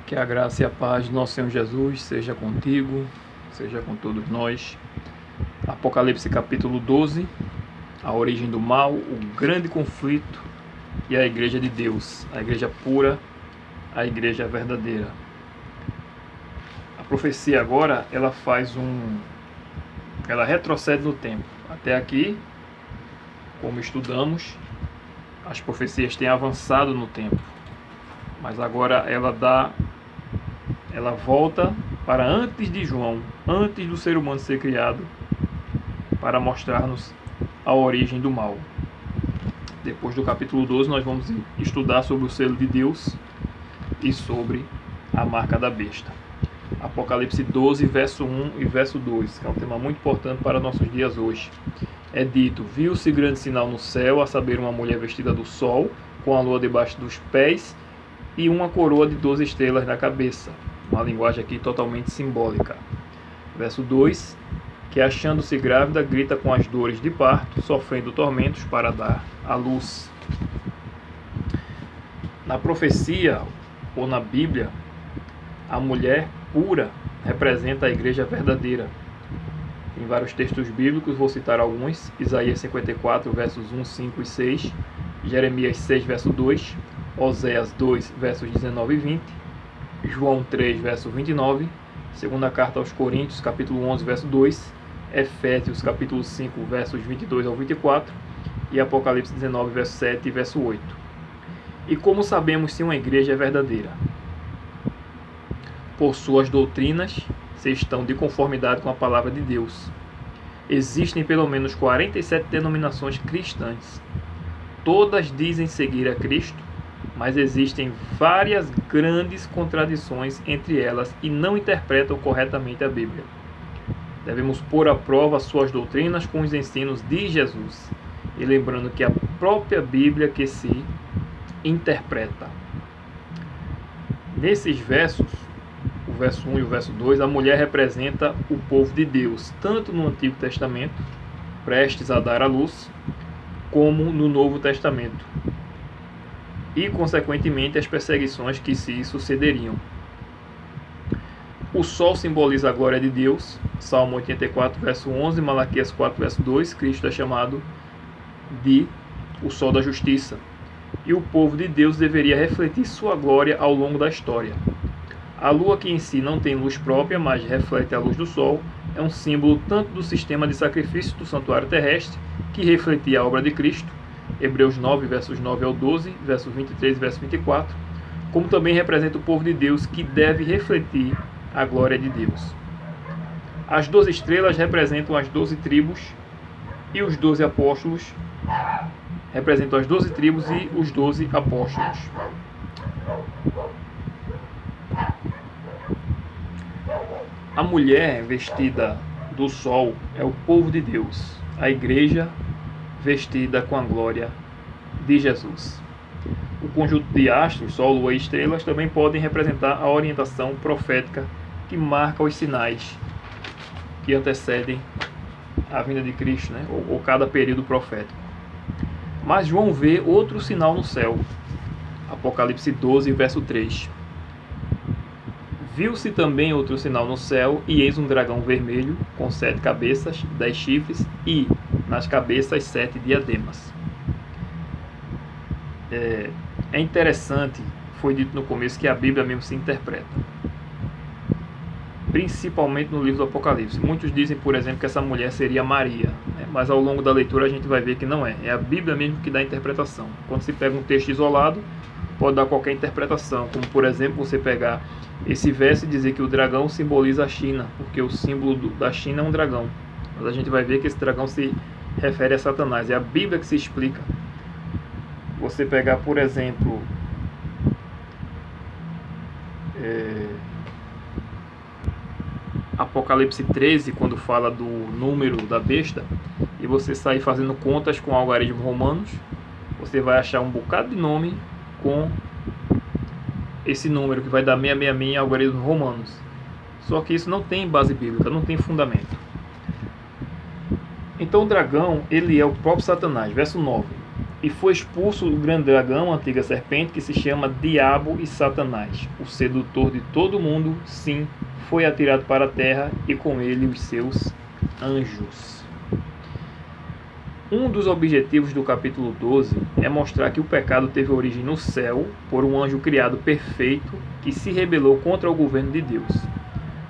Que a graça e a paz de nosso Senhor Jesus seja contigo, seja com todos nós. Apocalipse capítulo 12, a origem do mal, o grande conflito e a igreja de Deus, a igreja pura, a igreja verdadeira. A profecia agora, ela retrocede no tempo. Até aqui, como estudamos, as profecias têm avançado no tempo. Mas agora ela volta para antes de João, antes do ser humano ser criado, para mostrar-nos a origem do mal. Depois do capítulo 12, nós vamos estudar sobre o selo de Deus e sobre a marca da besta. Apocalipse 12, verso 1 e verso 2, que é um tema muito importante para nossos dias hoje. É dito: viu-se grande sinal no céu, a saber, uma mulher vestida do sol, com a lua debaixo dos pés e uma coroa de 12 estrelas na cabeça. Uma linguagem aqui totalmente simbólica. Verso 2, que achando-se grávida, grita com as dores de parto, sofrendo tormentos para dar à luz. Na profecia, ou na Bíblia, a mulher pura representa a igreja verdadeira. Em vários textos bíblicos, vou citar alguns: Isaías 54, versos 1, 5 e 6, Jeremias 6, verso 2, Oséias 2, versos 19 e 20, João 3, verso 29, segunda carta aos Coríntios, capítulo 11, verso 2, Efésios, capítulo 5, versos 22 ao 24, e Apocalipse 19, verso 7 e verso 8. E como sabemos se uma igreja é verdadeira? Por suas doutrinas, se estão de conformidade com a palavra de Deus. Existem pelo menos 47 denominações cristãs. Todas dizem seguir a Cristo, mas existem várias grandes contradições entre elas e não interpretam corretamente a Bíblia. Devemos pôr à prova suas doutrinas com os ensinos de Jesus, e lembrando que a própria Bíblia que se interpreta. Nesses versos, o verso 1 e o verso 2, a mulher representa o povo de Deus, tanto no Antigo Testamento, prestes a dar à luz, como no Novo Testamento, e, consequentemente, as perseguições que se sucederiam. O sol simboliza a glória de Deus, Salmo 84, verso 11, Malaquias 4, verso 2, Cristo é chamado de o sol da justiça, e o povo de Deus deveria refletir sua glória ao longo da história. A lua, que em si não tem luz própria, mas reflete a luz do sol, é um símbolo tanto do sistema de sacrifício do santuário terrestre, que refletia a obra de Cristo, Hebreus 9, versos 9 ao 12, versos 23 e verso 24, como também representa o povo de Deus, que deve refletir a glória de Deus. As 12 estrelas representam as 12 tribos, e os 12 apóstolos representam as 12 tribos e os 12 apóstolos. A mulher vestida do sol é o povo de Deus, a igreja vestida com a glória de Jesus. O conjunto de astros, sol, lua e estrelas, também podem representar a orientação profética que marca os sinais que antecedem a vinda de Cristo, ou cada período profético. Mas João vê outro sinal no céu. Apocalipse 12, verso 3. Viu-se também outro sinal no céu, e eis um dragão vermelho, com 7 cabeças, 10 chifres, e nas cabeças 7 diademas. É interessante, foi dito no começo, que a Bíblia mesmo se interpreta. Principalmente no livro do Apocalipse. Muitos dizem, por exemplo, que essa mulher seria Maria, mas ao longo da leitura a gente vai ver que não é. É a Bíblia mesmo que dá a interpretação. Quando se pega um texto isolado, pode dar qualquer interpretação, como por exemplo você pegar esse verso e dizer que o dragão simboliza a China, porque o símbolo da China é um dragão. Mas a gente vai ver que esse dragão se refere a Satanás. É a Bíblia que se explica. Você pegar, por exemplo, Apocalipse 13, quando fala do número da besta, e você sair fazendo contas com algarismos romanos, você vai achar um bocado de nome com esse número que vai dar 666 em algarismos romanos. Só que isso não tem base bíblica, não tem fundamento. Então o dragão, ele é o próprio Satanás. Verso 9. E foi expulso o grande dragão, a antiga serpente, que se chama Diabo e Satanás, o sedutor de todo mundo, sim, foi atirado para a terra e com ele os seus anjos. Um dos objetivos do capítulo 12 é mostrar que o pecado teve origem no céu por um anjo criado perfeito que se rebelou contra o governo de Deus.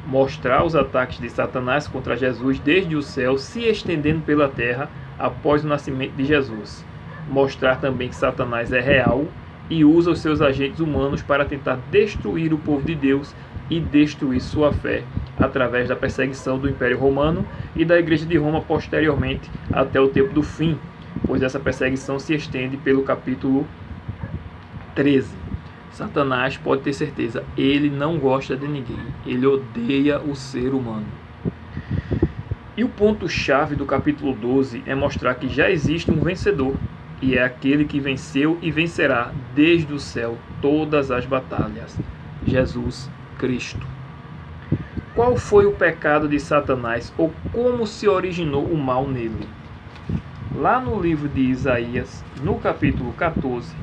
Mostrar os ataques de Satanás contra Jesus desde o céu se estendendo pela terra após o nascimento de Jesus. Mostrar também que Satanás é real e usa os seus agentes humanos para tentar destruir o povo de Deus e destruir sua fé através da perseguição do Império Romano e da Igreja de Roma posteriormente até o tempo do fim, pois essa perseguição se estende pelo capítulo 13. Satanás, pode ter certeza, ele não gosta de ninguém, ele odeia o ser humano. E o ponto-chave do capítulo 12 é mostrar que já existe um vencedor, e é aquele que venceu e vencerá desde o céu todas as batalhas, Jesus Cristo. Qual foi o pecado de Satanás ou como se originou o mal nele? Lá no livro de Isaías, no capítulo 14,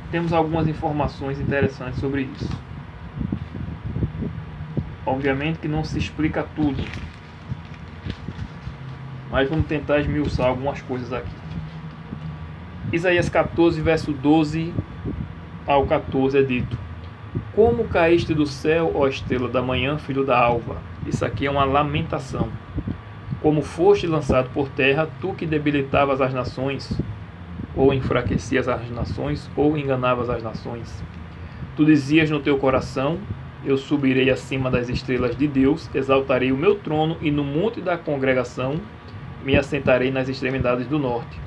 temos algumas informações interessantes sobre isso. Obviamente que não se explica tudo, mas vamos tentar esmiuçar algumas coisas aqui. Isaías 14, verso 12 ao 14 é dito: Como caíste do céu, ó estrela da manhã, filho da alva. Isso aqui é uma lamentação. Como foste lançado por terra, tu que debilitavas as nações, ou enfraquecias as nações, ou enganavas as nações. Tu dizias no teu coração: eu subirei acima das estrelas de Deus, exaltarei o meu trono, e no monte da congregação me assentarei nas extremidades do norte.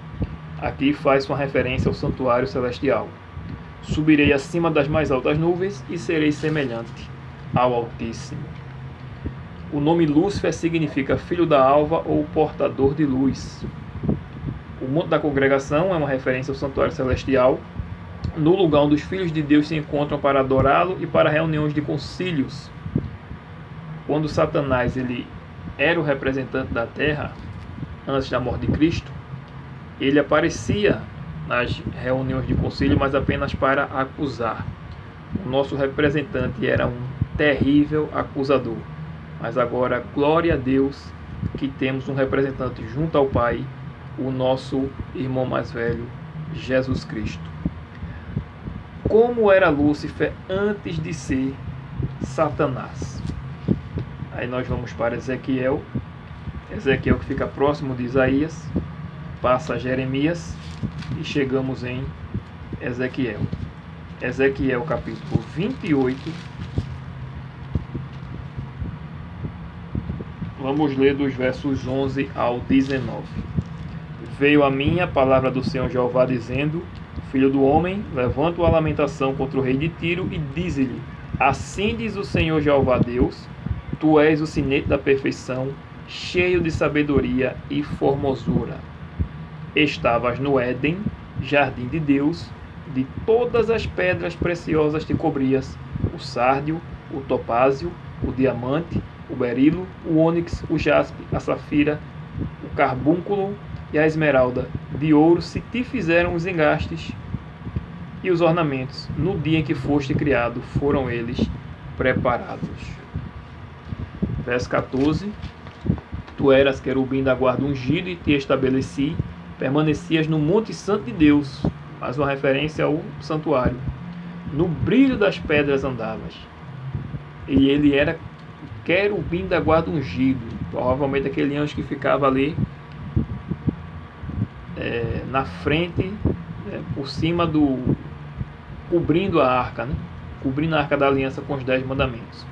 Aqui faz uma referência ao santuário celestial. Subirei acima das mais altas nuvens e serei semelhante ao Altíssimo. O nome Lúcifer significa filho da alva ou portador de luz. O monte da congregação é uma referência ao santuário celestial, no lugar onde os filhos de Deus se encontram para adorá-lo e para reuniões de concílios. Quando Satanás ele era o representante da terra, antes da morte de Cristo, ele aparecia nas reuniões de concílio, mas apenas para acusar. O nosso representante era um terrível acusador. Mas agora, glória a Deus, que temos um representante junto ao Pai, o nosso irmão mais velho, Jesus Cristo. Como era Lúcifer antes de ser Satanás? Aí nós vamos para Ezequiel. Ezequiel, que fica próximo de Isaías, passa a Jeremias e chegamos em Ezequiel. Ezequiel capítulo 28. Vamos ler dos versos 11 ao 19. Veio a mim a palavra do Senhor Jeová dizendo: Filho do homem, levanta a lamentação contra o rei de Tiro e dize-lhe: Assim diz o Senhor Jeová Deus: Tu és o sinete da perfeição, cheio de sabedoria e formosura. Estavas no Éden, jardim de Deus, de todas as pedras preciosas te cobrias: o sárdio, o topázio, o diamante, o berilo, o ônix, o jaspe, a safira, o carbúnculo e a esmeralda. De ouro se te fizeram os engastes e os ornamentos. No dia em que foste criado, foram eles preparados. Verso 14. Tu eras querubim da guarda ungido e te estabeleci, permanecias no monte santo de Deus, mais uma referência ao santuário. No brilho das pedras andavas. E ele era querubim da guarda ungido, provavelmente aquele anjo que ficava ali na frente, por cima cobrindo a arca, cobrindo a arca da aliança com os 10 mandamentos.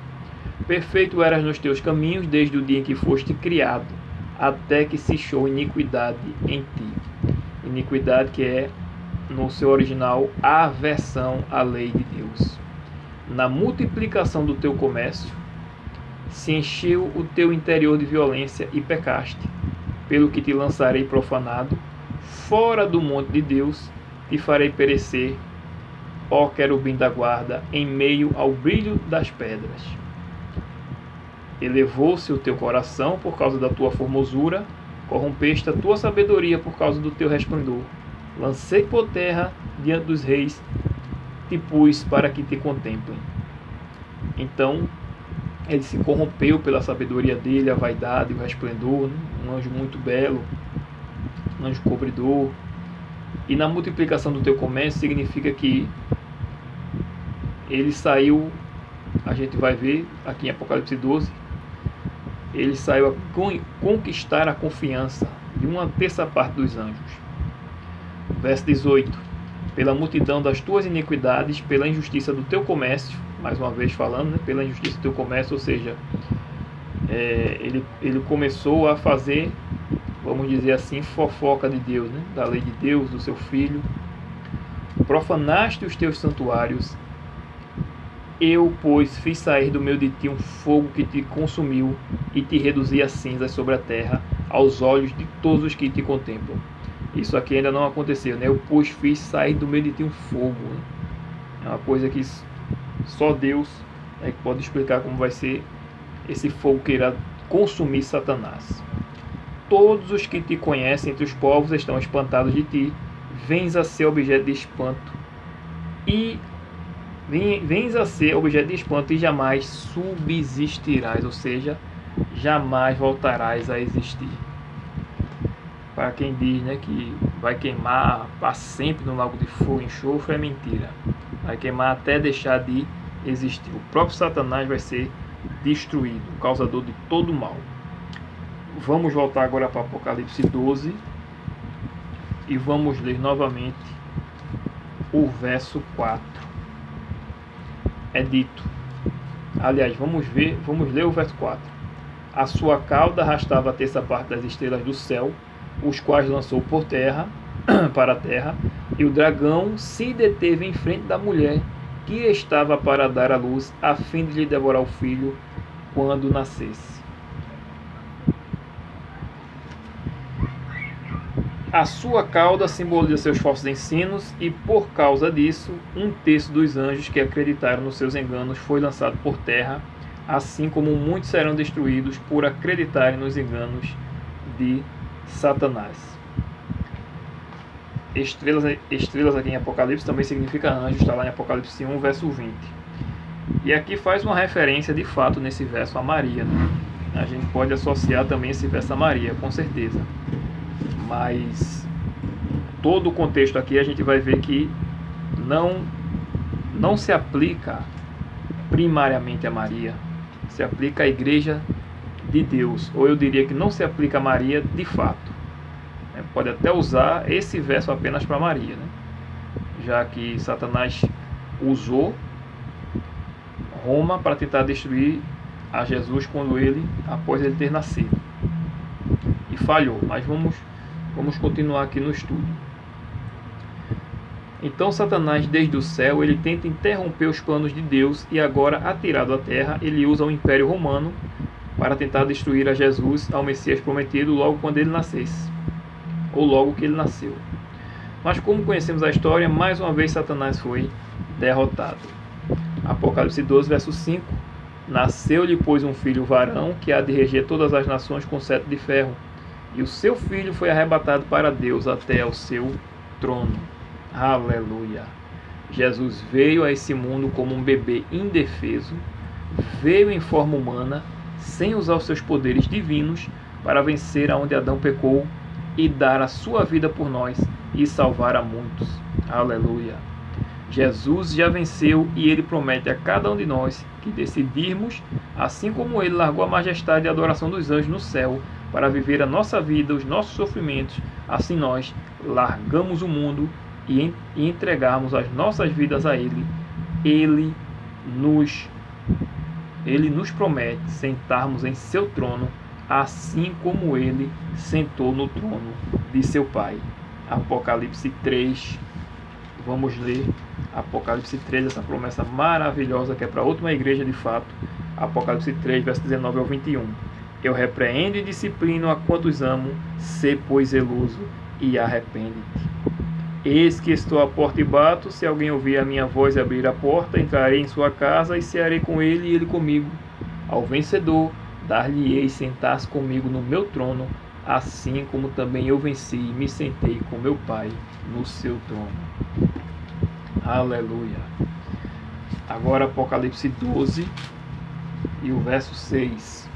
Perfeito eras nos teus caminhos desde o dia em que foste criado, até que se achou iniquidade em ti. Iniquidade que é, no seu original, aversão à lei de Deus. Na multiplicação do teu comércio, se encheu o teu interior de violência e pecaste, pelo que te lançarei profanado, fora do monte de Deus, te farei perecer, ó querubim da guarda, em meio ao brilho das pedras. Elevou-se o teu coração por causa da tua formosura, corrompeste a tua sabedoria por causa do teu resplendor. Lancei por terra diante dos reis, te pus para que te contemplem. Então, ele se corrompeu pela sabedoria dele, a vaidade, o resplendor, né? Um anjo muito belo, um anjo cobridor. E na multiplicação do teu comércio significa que ele saiu, a gente vai ver aqui em Apocalipse 12, ele saiu a conquistar a confiança de uma terça parte dos anjos. Verso 18: pela multidão das tuas iniquidades, pela injustiça do teu comércio, mais uma vez falando, né? Pela injustiça do teu comércio, ou seja, ele começou a fazer, vamos dizer assim, fofoca de Deus, né? Da lei de Deus, do seu filho. Profanaste os teus santuários. Eu, pois, fiz sair do meio de ti um fogo que te consumiu e te reduzi a cinzas sobre a terra, aos olhos de todos os que te contemplam. Isso aqui ainda não aconteceu, né? Eu, pois, fiz sair do meio de ti um fogo, né? É uma coisa que só Deus é que pode explicar como vai ser esse fogo que irá consumir Satanás. Todos os que te conhecem entre os povos estão espantados de ti. Vens a ser objeto de espanto e jamais subsistirás, ou seja, jamais voltarás a existir. Para quem diz, né, que vai queimar para sempre no lago de fogo e enxofre, é mentira. Vai queimar até deixar de existir. O próprio Satanás vai ser destruído, o causador de todo o mal. Vamos voltar agora para Apocalipse 12 e vamos ler novamente o verso 4. É dito, aliás, vamos ler o verso 4. A sua cauda arrastava a terça parte das estrelas do céu, os quais lançou por terra, para a terra, e o dragão se deteve em frente da mulher que estava para dar à luz, a fim de lhe devorar o filho quando nascesse. A sua cauda simboliza seus falsos ensinos e, por causa disso, um terço dos anjos que acreditaram nos seus enganos foi lançado por terra, assim como muitos serão destruídos por acreditarem nos enganos de Satanás. Estrelas aqui em Apocalipse também significa anjos, está lá em Apocalipse 1, verso 20. E aqui faz uma referência de fato nesse verso a Maria, né? A gente pode associar também esse verso a Maria, com certeza. Mas todo o contexto aqui a gente vai ver que não se aplica primariamente a Maria, se aplica à Igreja de Deus, ou eu diria que não se aplica a Maria de fato. Pode até usar esse verso apenas para Maria, né? Já que Satanás usou Roma para tentar destruir a Jesus após ele ter nascido, e falhou. Mas vamos continuar aqui no estudo. Então Satanás, desde o céu, ele tenta interromper os planos de Deus e agora, atirado à terra, ele usa o Império Romano para tentar destruir a Jesus, ao Messias prometido, logo quando ele nascesse, ou logo que ele nasceu. Mas como conhecemos a história, mais uma vez Satanás foi derrotado. Apocalipse 12, verso 5. Nasceu-lhe, pois, um filho varão, que há de reger todas as nações com cetro de ferro. E o seu filho foi arrebatado para Deus até ao seu trono. Aleluia! Jesus veio a esse mundo como um bebê indefeso, veio em forma humana, sem usar os seus poderes divinos, para vencer aonde Adão pecou e dar a sua vida por nós e salvar a muitos. Aleluia! Jesus já venceu e ele promete a cada um de nós que decidirmos, assim como ele largou a majestade e a adoração dos anjos no céu, para viver a nossa vida, os nossos sofrimentos, assim nós largamos o mundo e entregarmos as nossas vidas a Ele. Ele nos promete sentarmos em seu trono, assim como Ele sentou no trono de seu Pai. Apocalipse 3, vamos ler Apocalipse 3, essa promessa maravilhosa que é para a última igreja de fato. Apocalipse 3, verso 19 ao 21. Eu repreendo e disciplino a quantos amo, sê, pois, zeloso e arrepende-te. Eis que estou à porta e bato, se alguém ouvir a minha voz e abrir a porta, entrarei em sua casa e cearei com ele e ele comigo. Ao vencedor, dar-lhe-ei sentar-se comigo no meu trono, assim como também eu venci e me sentei com meu Pai no seu trono. Aleluia. Agora Apocalipse 12 e o verso 6.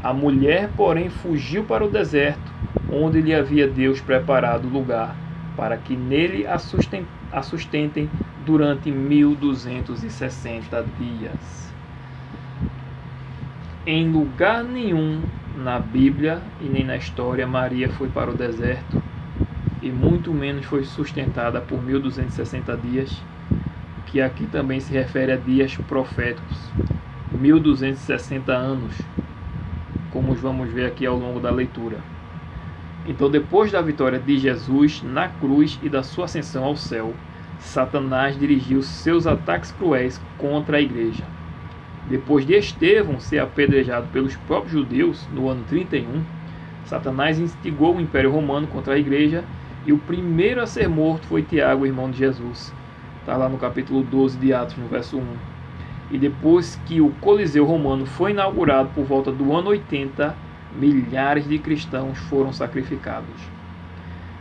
A mulher, porém, fugiu para o deserto, onde lhe havia Deus preparado lugar, para que nele a sustentem durante 1260 dias. Em lugar nenhum na Bíblia e nem na história Maria foi para o deserto, e muito menos foi sustentada por 1260 dias, que aqui também se refere a dias proféticos, 1260 anos, como vamos ver aqui ao longo da leitura. Então, depois da vitória de Jesus na cruz e da sua ascensão ao céu, Satanás dirigiu seus ataques cruéis contra a igreja. Depois de Estevão ser apedrejado pelos próprios judeus no ano 31, Satanás instigou o Império Romano contra a igreja, e o primeiro a ser morto foi Tiago, irmão de Jesus. Está lá no capítulo 12 de Atos, no verso 1. E depois que o Coliseu Romano foi inaugurado por volta do ano 80, milhares de cristãos foram sacrificados.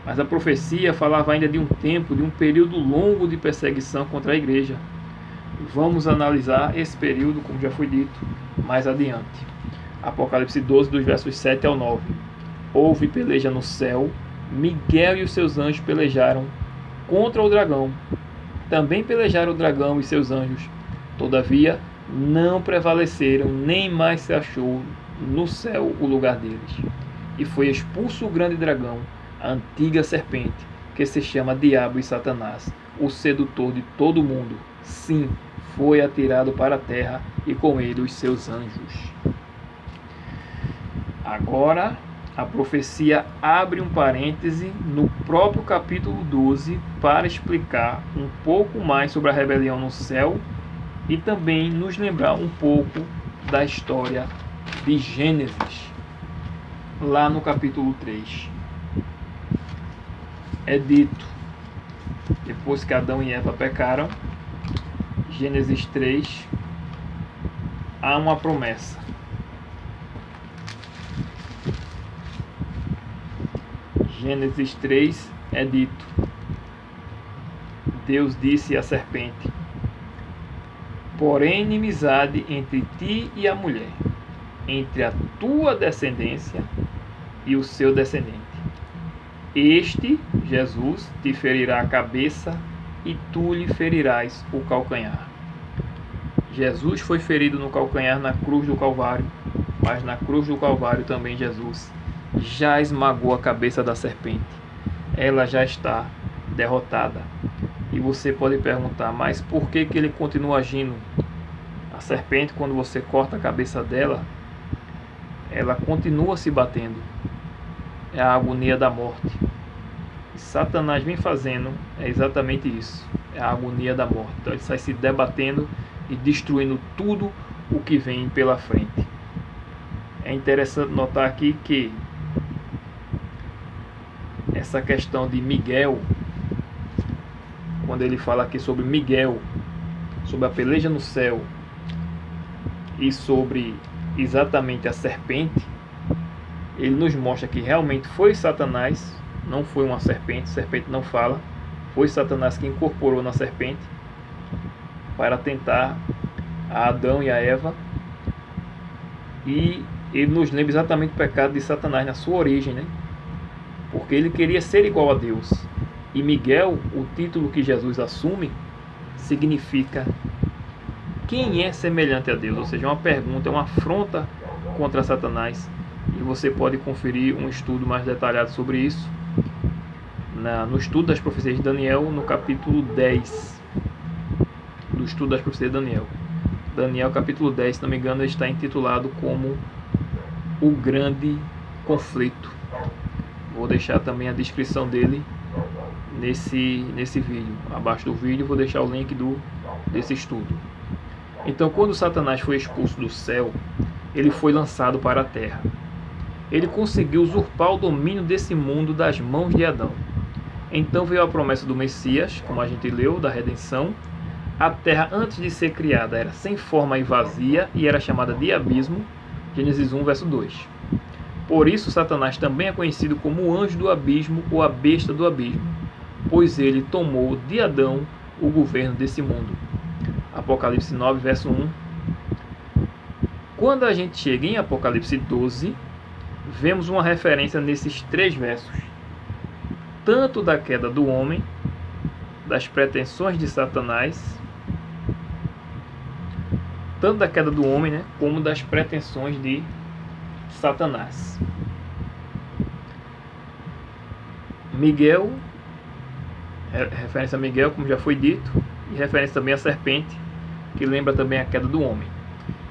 Mas a profecia falava ainda de um tempo, de um período longo de perseguição contra a igreja. Vamos analisar esse período, como já foi dito, mais adiante. Apocalipse 12, dos versos 7 ao 9. Houve peleja no céu, Miguel e os seus anjos pelejaram contra o dragão. Também pelejaram o dragão e seus anjos. Todavia, não prevaleceram, nem mais se achou no céu o lugar deles. E foi expulso o grande dragão, a antiga serpente, que se chama Diabo e Satanás, o sedutor de todo mundo. Sim, foi atirado para a terra, e com ele os seus anjos. Agora, a profecia abre um parêntese no próprio capítulo 12 para explicar um pouco mais sobre a rebelião no céu e também nos lembrar um pouco da história de Gênesis, lá no capítulo 3. É dito, depois que Adão e Eva pecaram, Gênesis 3, há uma promessa. Gênesis 3 é dito: Deus disse à serpente: porém inimizade entre ti e a mulher, entre a tua descendência e o seu descendente. Este, Jesus, te ferirá a cabeça e tu lhe ferirás o calcanhar. Jesus foi ferido no calcanhar na cruz do Calvário, mas na cruz do Calvário também Jesus já esmagou a cabeça da serpente. Ela já está derrotada. E você pode perguntar, mas por que ele continua agindo? A serpente, quando você corta a cabeça dela, ela continua se batendo. É a agonia da morte. E Satanás vem fazendo exatamente isso. É a agonia da morte. Então ele sai se debatendo e destruindo tudo o que vem pela frente. É interessante notar aqui que essa questão de Miguel, quando ele fala aqui sobre Miguel, sobre a peleja no céu e sobre exatamente a serpente, ele nos mostra que realmente foi Satanás, não foi uma serpente, serpente não fala, foi Satanás que incorporou na serpente para tentar a Adão e a Eva. E ele nos lembra exatamente o pecado de Satanás na sua origem, né? Porque ele queria ser igual a Deus. E Miguel, o título que Jesus assume, significa quem é semelhante a Deus, ou seja, uma pergunta, uma afronta contra Satanás. E você pode conferir um estudo mais detalhado sobre isso no estudo das profecias de Daniel, no capítulo 10 do estudo das profecias de Daniel. Daniel capítulo 10, se não me engano, está intitulado como o grande conflito. Vou deixar também a descrição dele nesse vídeo. Abaixo do vídeo vou deixar o link desse estudo. Então, quando Satanás foi expulso do céu, ele foi lançado para a terra. Ele conseguiu usurpar o domínio desse mundo das mãos de Adão. Então veio a promessa do Messias, como a gente leu, da redenção. A terra, antes de ser criada, era sem forma e vazia e era chamada de abismo. Gênesis 1, verso 2. Por isso Satanás também é conhecido como o anjo do abismo ou a besta do abismo, pois ele tomou de Adão o governo desse mundo. Apocalipse 9, verso 1. Quando a gente chega em Apocalipse 12, vemos uma referência nesses 3 versos, tanto da queda do homem, das pretensões de Satanás, tanto da queda do homem, né, como das pretensões de Satanás. Miguel, referência a Miguel, como já foi dito, e referência também à serpente, que lembra também a queda do homem.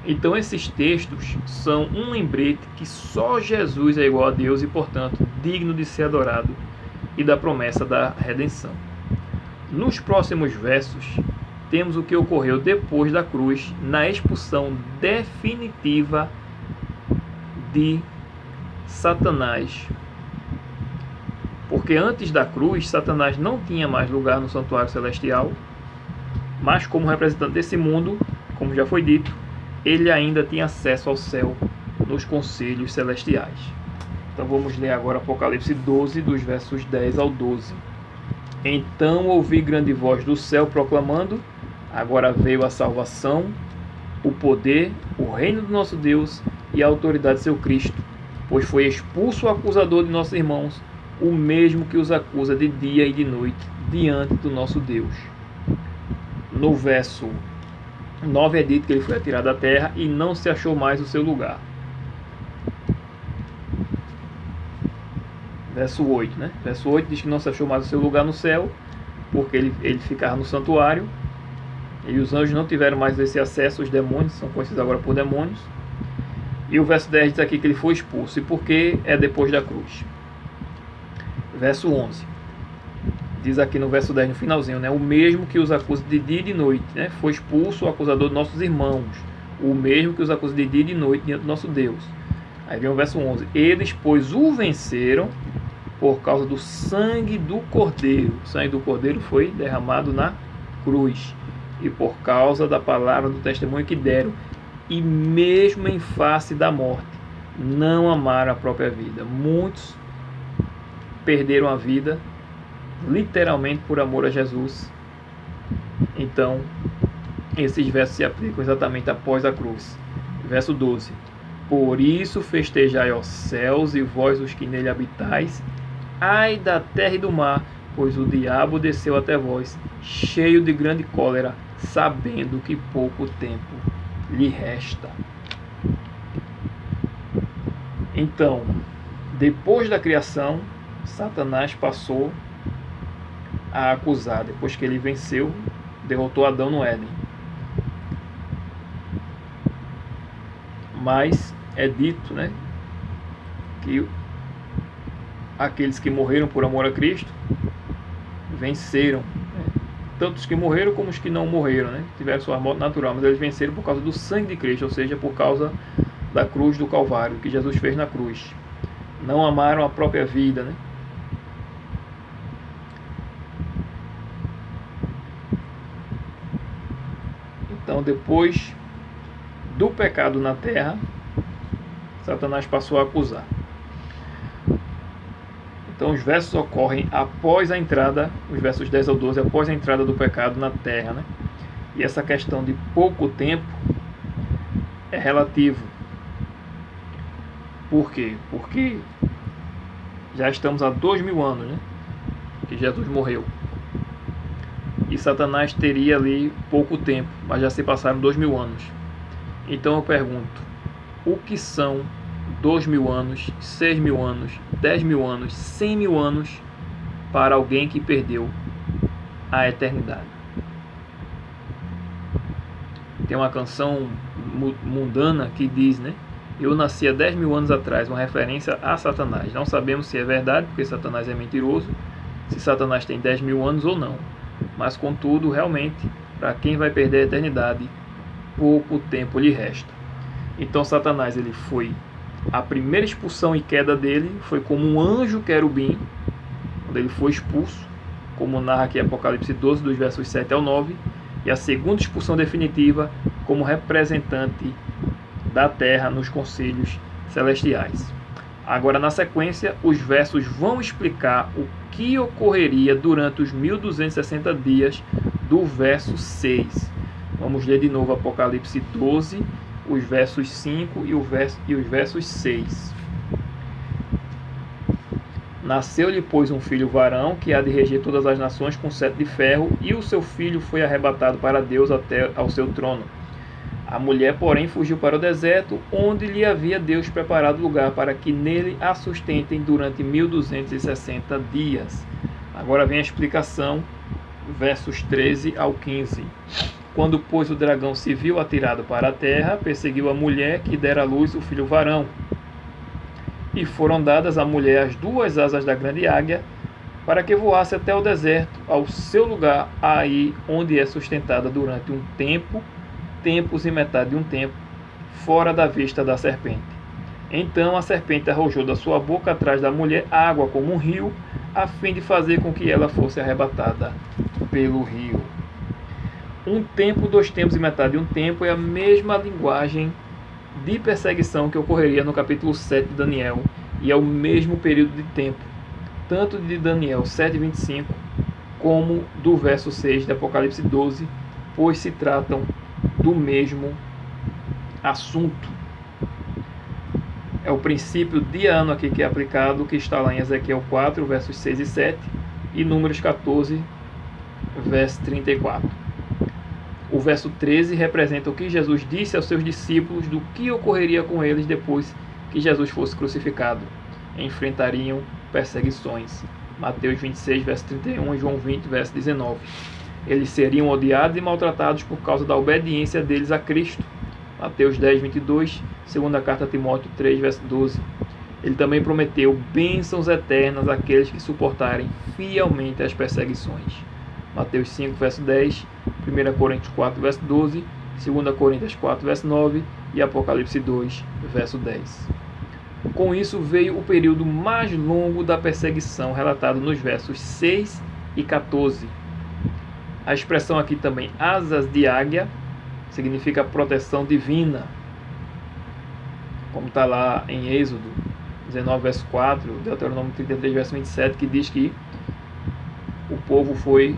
Então esses textos são um lembrete que só Jesus é igual a Deus e, portanto, digno de ser adorado e da promessa da redenção. Nos próximos versos, temos o que ocorreu depois da cruz, na expulsão definitiva de Satanás. Porque antes da cruz, Satanás não tinha mais lugar no santuário celestial, mas como representante desse mundo, como já foi dito, ele ainda tinha acesso ao céu nos conselhos celestiais. Então vamos ler agora Apocalipse 12, dos versos 10 ao 12. Então ouvi grande voz do céu proclamando: agora veio a salvação, o poder, o reino do nosso Deus e a autoridade de seu Cristo, pois foi expulso o acusador de nossos irmãos, o mesmo que os acusa de dia e de noite diante do nosso Deus. No verso 9 é dito que ele foi atirado da terra e não se achou mais o seu lugar. Verso 8, né? Verso 8 diz que não se achou mais o seu lugar no céu, porque ele ficava no santuário, e os anjos não tiveram mais esse acesso, os demônios são conhecidos agora por demônios. E o verso 10 diz aqui que ele foi expulso, e por que é depois da cruz? Verso 11 diz aqui no verso 10, no finalzinho, né? O mesmo que os acusa de dia e de noite, né? Foi expulso o acusador de nossos irmãos, o mesmo que os acusa de dia e de noite diante do nosso Deus. Aí vem o verso 11: eles, pois, o venceram por causa do sangue do Cordeiro. O sangue do Cordeiro foi derramado na cruz, e por causa da palavra do testemunho que deram, e mesmo em face da morte, não amaram a própria vida. Muitos perderam a vida, literalmente, por amor a Jesus. Então, esses versos se aplicam exatamente após a cruz. Verso 12: por isso festejai, ó céus, e vós os que nele habitais, ai da terra e do mar, pois o diabo desceu até vós, cheio de grande cólera, sabendo que pouco tempo lhe resta. Então, depois da criação, Satanás passou a acusar, depois que ele venceu, derrotou Adão no Éden. Mas é dito, né, que aqueles que morreram por amor a Cristo venceram, né? Tanto os que morreram como os que não morreram, né? Tiveram sua morte natural, mas eles venceram por causa do sangue de Cristo, ou seja, por causa da cruz do Calvário, que Jesus fez na cruz. Não amaram a própria vida, né? Então, depois do pecado na terra, Satanás passou a acusar. Então os versos ocorrem após a entrada, os versos 10 ao 12, após a entrada do pecado na terra, né? E essa questão de pouco tempo é relativo. Por quê? Porque já estamos há 2000 anos, né, que Jesus morreu. E Satanás teria ali pouco tempo, mas já se passaram 2000 anos. Então eu pergunto, o que são 2000 anos, 6000 anos, 10.000 anos, 100.000 anos para alguém que perdeu a eternidade? Tem uma canção mundana que diz, né? Eu nasci há 10.000 anos atrás, uma referência a Satanás. Não sabemos se é verdade, porque Satanás é mentiroso, se Satanás tem 10.000 anos ou não. Mas, contudo, realmente, para quem vai perder a eternidade, pouco tempo lhe resta. Então, Satanás, ele foi, a primeira expulsão e queda dele foi como um anjo querubim, quando ele foi expulso, como narra aqui Apocalipse 12, dos versos 7 ao 9, e a segunda expulsão definitiva como representante da terra nos conselhos celestiais. Agora, na sequência, os versos vão explicar o que ocorreria durante os 1260 dias do verso 6. Vamos ler de novo Apocalipse 12, os versos 5 e os versos 6. Nasceu-lhe, pois, um filho varão, que há de reger todas as nações com cetro de ferro, e o seu filho foi arrebatado para Deus até ao seu trono. A mulher, porém, fugiu para o deserto, onde lhe havia Deus preparado lugar para que nele a sustentem durante 1260 dias. Agora vem a explicação, versos 13 ao 15. Quando, pois, o dragão se viu atirado para a terra, perseguiu a mulher que dera à luz o filho varão. E foram dadas à mulher as duas asas da grande águia, para que voasse até o deserto, ao seu lugar, aí onde é sustentada durante um tempo, tempos e metade de um tempo, fora da vista da serpente. Então a serpente arrojou da sua boca atrás da mulher água como um rio, a fim de fazer com que ela fosse arrebatada pelo rio. Um tempo, 2 tempos e metade de um tempo é a mesma linguagem de perseguição que ocorreria no capítulo 7 de Daniel, e é o mesmo período de tempo, tanto de Daniel 7:25 como do verso 6 de Apocalipse 12, pois se tratam do mesmo assunto. É o princípio de ano aqui que é aplicado, que está lá em Ezequiel 4, versos 6 e 7, e Números 14, verso 34. O verso 13 representa o que Jesus disse aos seus discípulos do que ocorreria com eles depois que Jesus fosse crucificado. Enfrentariam perseguições. Mateus 26, verso 31 e João 20, verso 19. Eles seriam odiados e maltratados por causa da obediência deles a Cristo. Mateus 10, 22, segunda carta a Timóteo 3, verso 12. Ele também prometeu bênçãos eternas àqueles que suportarem fielmente as perseguições. Mateus 5, verso 10, 1 Coríntios 4, verso 12, 2 Coríntios 4, verso 9 e Apocalipse 2, verso 10. Com isso veio o período mais longo da perseguição, relatado nos versos 6 e 14. A expressão aqui também, asas de águia, significa proteção divina, como está lá em Êxodo 19, verso 4, Deuteronômio 33, verso 27, que diz que o povo foi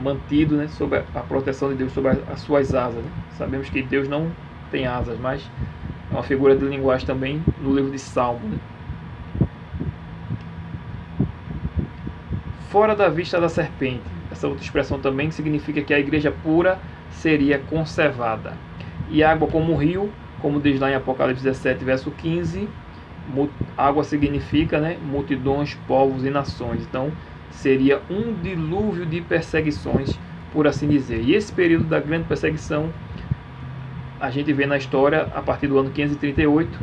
mantido, né, sob a proteção de Deus, sobre as suas asas. Né? Sabemos que Deus não tem asas, mas é uma figura de linguagem também no livro de Salmo. Né? Fora da vista da serpente. Essa outra expressão também significa que a igreja pura seria conservada. E água como um rio, como diz lá em Apocalipse 17, verso 15, água significa, né, multidões, povos e nações. Então, seria um dilúvio de perseguições, por assim dizer. E esse período da grande perseguição, a gente vê na história a partir do ano 538,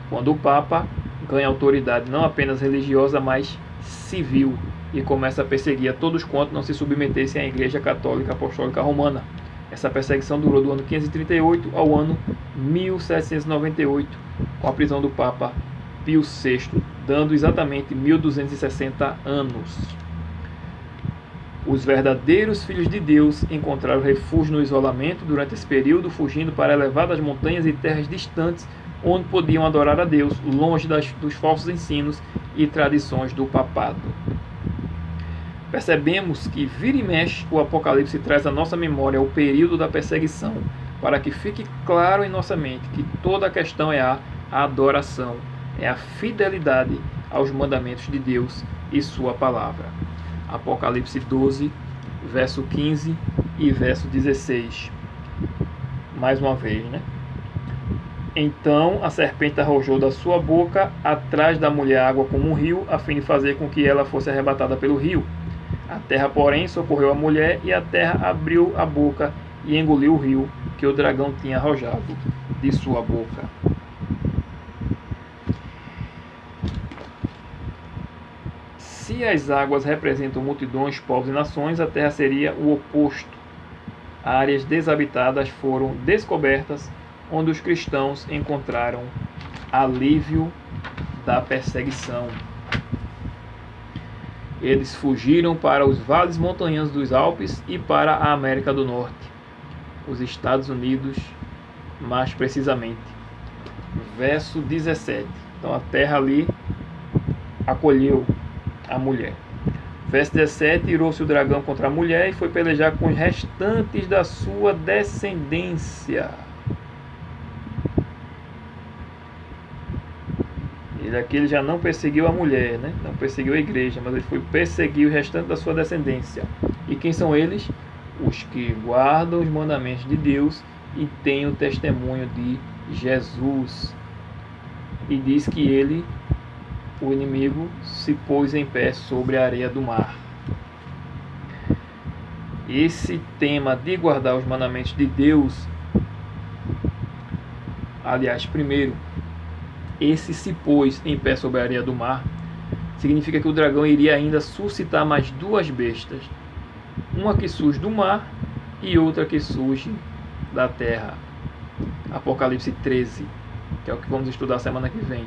quando o Papa ganha autoridade não apenas religiosa, mas civil, e começa a perseguir a todos quantos não se submetessem à Igreja Católica Apostólica Romana. Essa perseguição durou do ano 538 ao ano 1798, com a prisão do Papa Pio VI, dando exatamente 1260 anos. Os verdadeiros filhos de Deus encontraram refúgio no isolamento durante esse período, fugindo para elevadas montanhas e terras distantes, onde podiam adorar a Deus, longe dos falsos ensinos e tradições do papado. Percebemos que vira e mexe o Apocalipse traz à nossa memória o período da perseguição, para que fique claro em nossa mente que toda a questão é a adoração, é a fidelidade aos mandamentos de Deus e sua palavra. Apocalipse 12, verso 15 e verso 16. Mais uma vez, né? Então a serpente arrojou da sua boca atrás da mulher água como um rio, a fim de fazer com que ela fosse arrebatada pelo rio. A terra, porém, socorreu a mulher, e a terra abriu a boca e engoliu o rio que o dragão tinha arrojado de sua boca. Se as águas representam multidões, povos e nações, a terra seria o oposto. Áreas desabitadas foram descobertas, onde os cristãos encontraram alívio da perseguição. Eles fugiram para os vales montanhosos dos Alpes e para a América do Norte, os Estados Unidos, mais precisamente. Verso 17. Então a terra ali acolheu a mulher. Verso 17: irou-se o dragão contra a mulher e foi pelejar com os restantes da sua descendência. Ele já não perseguiu a mulher, né? Não perseguiu a igreja, mas ele foi perseguir o restante da sua descendência. E quem são eles? Os que guardam os mandamentos de Deus e têm o testemunho de Jesus. E diz que ele, o inimigo, se pôs em pé sobre a areia do mar. Esse tema de guardar os mandamentos de Deus, aliás, primeiro, esse se pôs em pé sobre a areia do mar, significa que o dragão iria ainda suscitar mais duas bestas, uma que surge do mar e outra que surge da terra. Apocalipse 13, que é o que vamos estudar semana que vem.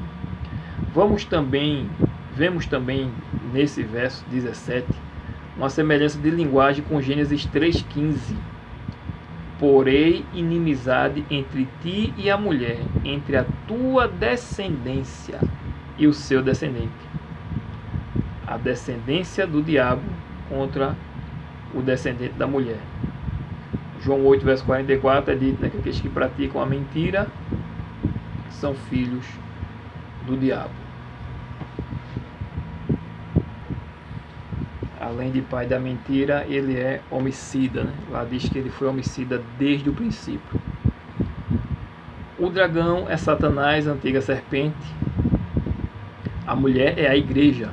Vemos também nesse verso 17 uma semelhança de linguagem com Gênesis 3,15. Porém, inimizade entre ti e a mulher, entre a tua descendência e o seu descendente. A descendência do diabo contra o descendente da mulher. João 8, verso 44 é dito, né, que aqueles que praticam a mentira são filhos do diabo. Além de pai da mentira, ele é homicida, né? Lá diz que ele foi homicida desde o princípio. O dragão é Satanás, a antiga serpente. A mulher é a igreja.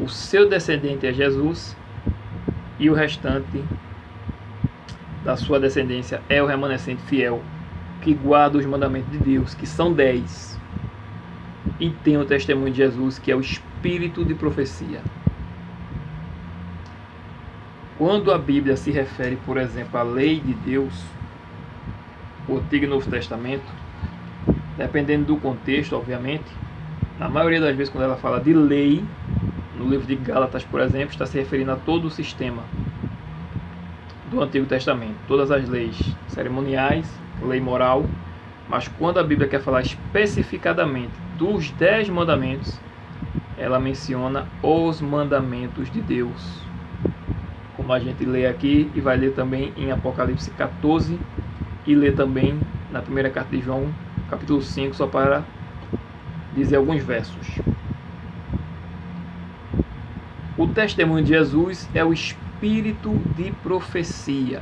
O seu descendente é Jesus. E o restante da sua descendência é o remanescente fiel, que guarda os mandamentos de Deus, que são 10. E tem o testemunho de Jesus, que é o espírito de profecia. Quando a Bíblia se refere, por exemplo, à lei de Deus, o Antigo e Novo Testamento, dependendo do contexto, obviamente, na maioria das vezes quando ela fala de lei, no livro de Gálatas, por exemplo, está se referindo a todo o sistema do Antigo Testamento, todas as leis cerimoniais, lei moral, mas quando a Bíblia quer falar especificadamente dos 10 mandamentos, ela menciona os mandamentos de Deus. Como a gente lê aqui e vai ler também em Apocalipse 14 e lê também na primeira carta de João, capítulo 5, só para dizer alguns versos. O testemunho de Jesus é o espírito de profecia.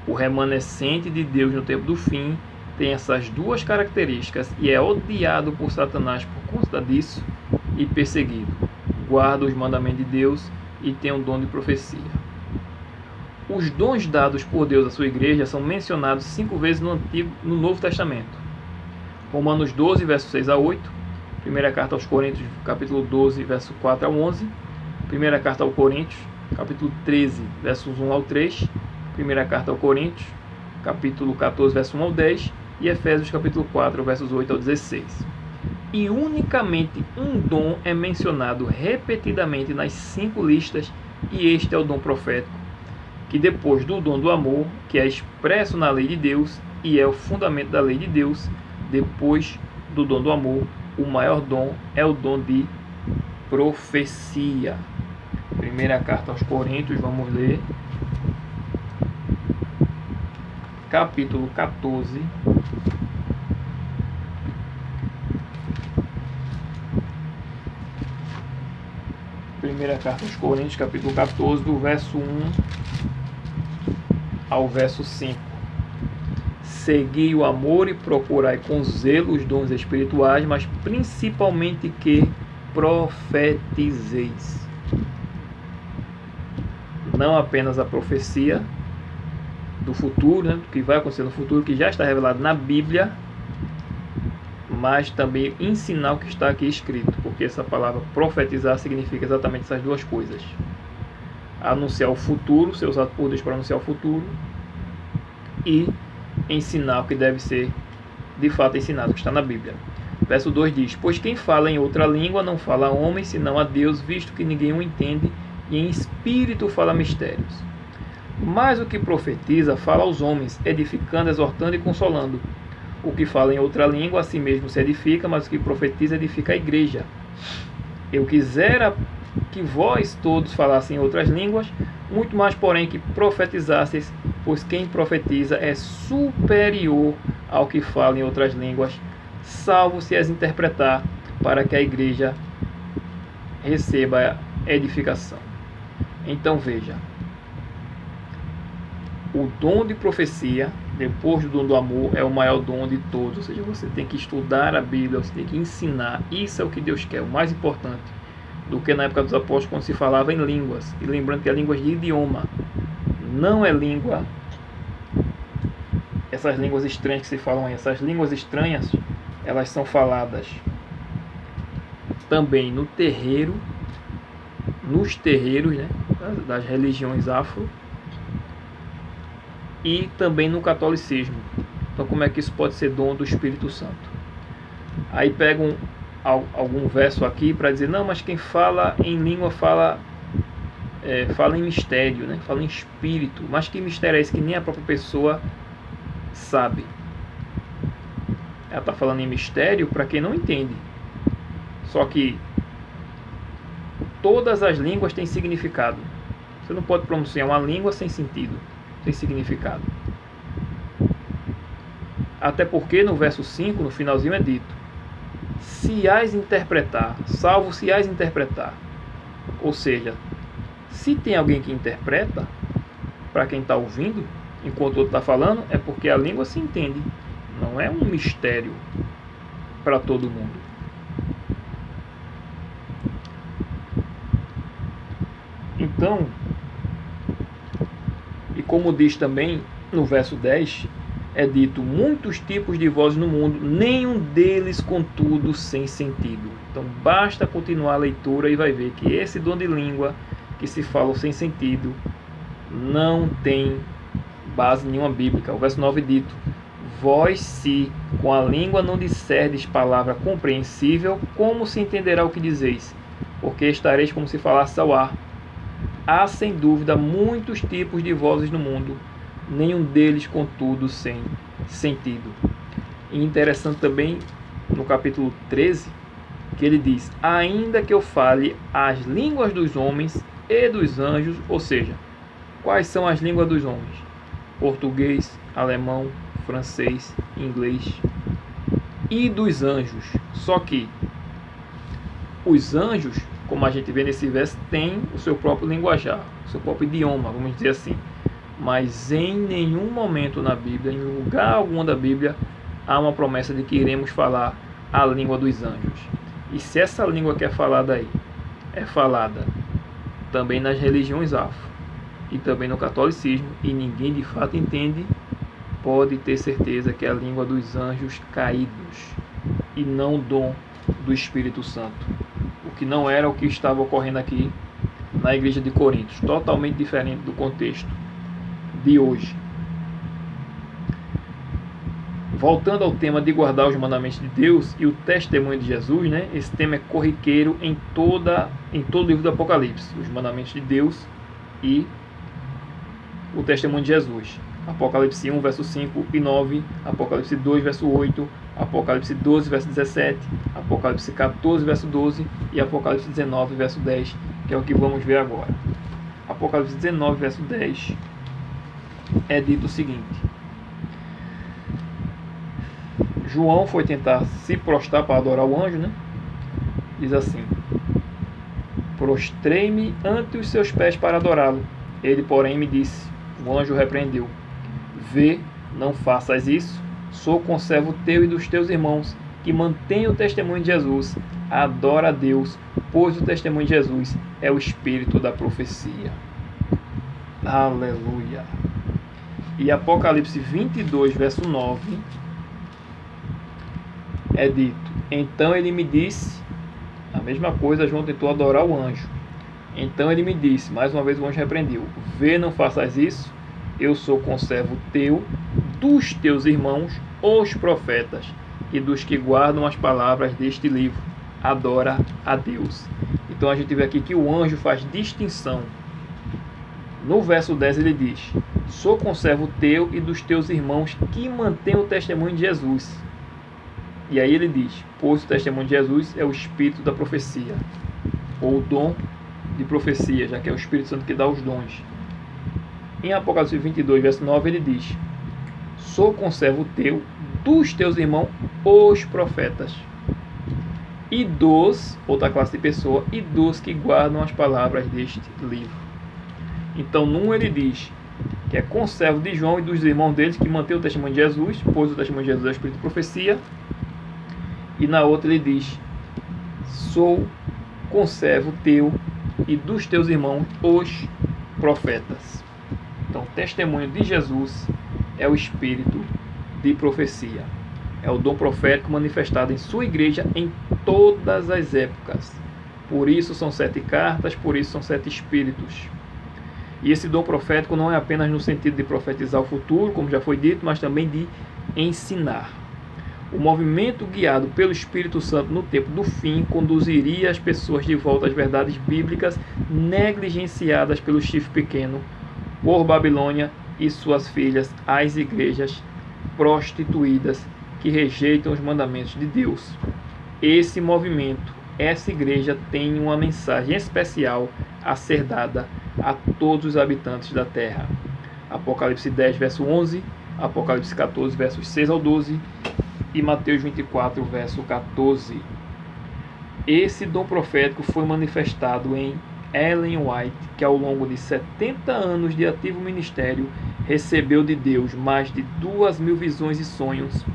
O remanescente de Deus no tempo do fim tem essas duas características e é odiado por Satanás por conta disso e perseguido. Guarda os mandamentos de Deus e tem um dom de profecia. Os dons dados por Deus à sua igreja são mencionados 5 vezes no Novo Testamento. Romanos 12, versos 6 a 8. Primeira carta aos Coríntios, capítulo 12, verso 4 a 11. Primeira carta aos Coríntios, capítulo 13, versos 1 ao 3. Primeira carta aos Coríntios, capítulo 14, verso 1 ao 10. E Efésios, capítulo 4, versos 8 ao 16. E unicamente um dom é mencionado repetidamente nas 5 listas, e este é o dom profético, que depois do dom do amor, que é expresso na lei de Deus e é o fundamento da lei de Deus, depois do dom do amor, o maior dom é o dom de profecia. Primeira carta aos Coríntios, vamos ler, capítulo 14, primeira carta aos Coríntios, capítulo 14, do verso 1 ao verso 5. Segui o amor e procurai com zelo os dons espirituais, mas principalmente que profetizeis. Não apenas a profecia do futuro, né, do que vai acontecer no futuro, que já está revelado na Bíblia, mas também ensinar o que está aqui escrito, porque essa palavra profetizar significa exatamente essas duas coisas. Anunciar o futuro, ser usado por Deus para anunciar o futuro, e ensinar o que deve ser de fato ensinado, que está na Bíblia. Verso 2 diz: pois quem fala em outra língua não fala a homem, senão a Deus, visto que ninguém o entende, e em espírito fala mistérios. Mas o que profetiza fala aos homens, edificando, exortando e consolando. O que fala em outra língua, a si mesmo se edifica, mas o que profetiza edifica a igreja. Eu quisera que vós todos falassem outras línguas, muito mais, porém, que profetizasseis, pois quem profetiza é superior ao que fala em outras línguas, salvo se as interpretar, para que a igreja receba edificação. Então veja, o dom de profecia, depois do dom do amor, é o maior dom de todos. Ou seja, você tem que estudar a Bíblia, você tem que ensinar. Isso é o que Deus quer, o mais importante, do que na época dos apóstolos, quando se falava em línguas. E lembrando que é línguas de idioma, não é língua, essas línguas estranhas que se falam aí. Essas línguas estranhas, elas são faladas também no terreiro, nos terreiros, né, das religiões afro, e também no catolicismo. Então, como é que isso pode ser dom do Espírito Santo? Aí pegam algum verso aqui para dizer, não, mas quem fala em língua fala em mistério, né? Fala em espírito. Mas que mistério é esse que nem a própria pessoa sabe? Ela está falando em mistério para quem não entende. Só que todas as línguas têm significado. Você não pode pronunciar uma língua sem sentido, sem significado. Até porque no verso 5, no finalzinho, é dito: se as interpretar, salvo se as interpretar. Ou seja, se tem alguém que interpreta, para quem está ouvindo, enquanto o outro está falando, é porque a língua se entende. Não é um mistério para todo mundo. Então, e como diz também no verso 10, é dito: muitos tipos de vozes no mundo, nenhum deles, contudo, sem sentido. Então, basta continuar a leitura e vai ver que esse dom de língua que se fala sem sentido não tem base nenhuma bíblica. O verso 9 é dito: vós, se com a língua não disserdes palavra compreensível, como se entenderá o que dizeis? Porque estareis como se falasse ao ar. Há, sem dúvida, muitos tipos de vozes no mundo, nenhum deles, contudo, sem sentido. E interessante também, no capítulo 13, que ele diz: ainda que eu fale as línguas dos homens e dos anjos, ou seja, quais são as línguas dos homens? Português, alemão, francês, inglês, e dos anjos. Só que os anjos, como a gente vê nesse verso, têm o seu próprio linguajar, o seu próprio idioma, vamos dizer assim. Mas em nenhum momento na Bíblia, em lugar algum da Bíblia, há uma promessa de que iremos falar a língua dos anjos. E se essa língua que é falada aí é falada também nas religiões afro e também no catolicismo, e ninguém de fato entende, pode ter certeza que é a língua dos anjos caídos e não o dom do Espírito Santo. O que não era o que estava ocorrendo aqui na igreja de Corinto, totalmente diferente do contexto de hoje. Voltando ao tema de guardar os mandamentos de Deus e o testemunho de Jesus, né? Esse tema é corriqueiro em todo o livro do Apocalipse, os mandamentos de Deus e o testemunho de Jesus. Apocalipse 1, verso 5 e 9, Apocalipse 2, verso 8, Apocalipse 12, verso 17, Apocalipse 14, verso 12 e Apocalipse 19, verso 10, que é o que vamos ver agora. Apocalipse 19, verso 10, é dito o seguinte: João foi tentar se prostrar para adorar o anjo, né? Diz assim: prostrei-me ante os seus pés para adorá-lo. Ele, porém, me disse, o anjo repreendeu: vê, não faças isso, sou conservo teu e dos teus irmãos, que mantém o testemunho de Jesus. Adora a Deus, pois o testemunho de Jesus é o espírito da profecia. Aleluia. E Apocalipse 22, verso 9, é dito: então ele me disse, a mesma coisa, João tentou adorar o anjo. Então ele me disse, mais uma vez o anjo repreendeu: vê, não faças isso, eu sou conservo teu, dos teus irmãos, os profetas, e dos que guardam as palavras deste livro. Adora a Deus. Então a gente vê aqui que o anjo faz distinção. No verso 10 ele diz: sou conservo teu e dos teus irmãos que mantêm o testemunho de Jesus. E aí ele diz, pois o testemunho de Jesus é o espírito da profecia, ou o dom de profecia, já que é o Espírito Santo que dá os dons. Em Apocalipse 22, verso 9, ele diz, sou conservo teu, dos teus irmãos, os profetas, e dos, outra classe de pessoa, e dos que guardam as palavras deste livro. Então, num ele diz que é conservo de João e dos irmãos deles que mantêm o testemunho de Jesus, pois o testemunho de Jesus é o espírito de profecia. E na outra ele diz, sou conservo teu e dos teus irmãos, os profetas. Então, o testemunho de Jesus é o espírito de profecia. É o dom profético manifestado em sua igreja em todas as épocas. Por isso são 7 cartas, por isso são 7 espíritos. E esse dom profético não é apenas no sentido de profetizar o futuro, como já foi dito, mas também de ensinar. O movimento guiado pelo Espírito Santo no tempo do fim conduziria as pessoas de volta às verdades bíblicas negligenciadas pelo chifre pequeno, por Babilônia e suas filhas, às igrejas prostituídas que rejeitam os mandamentos de Deus. Esse movimento, essa igreja tem uma mensagem especial a ser dada a todos os habitantes da terra. Apocalipse 10, verso 11, Apocalipse 14, versos 6 ao 12 e Mateus 24, verso 14. Esse dom profético foi manifestado em Ellen White, que ao longo de 70 anos de ativo ministério recebeu de Deus mais de 2.000 visões e sonhos.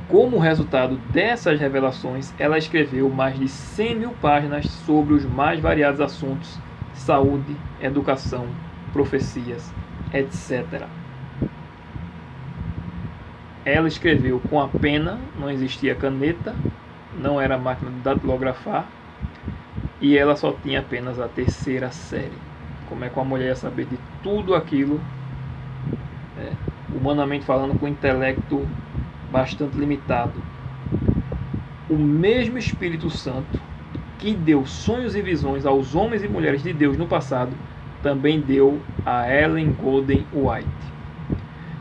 Como resultado dessas revelações, ela escreveu mais de 100.000 páginas sobre os mais variados assuntos: saúde, educação, profecias, etc. Ela escreveu com a pena, não existia caneta, não era máquina de datilografar, e ela só tinha apenas a 3ª série. Como é que uma mulher ia saber de tudo aquilo, humanamente falando, com intelecto bastante limitado? O mesmo Espírito Santo que deu sonhos e visões aos homens e mulheres de Deus no passado, também deu a Ellen Golden White.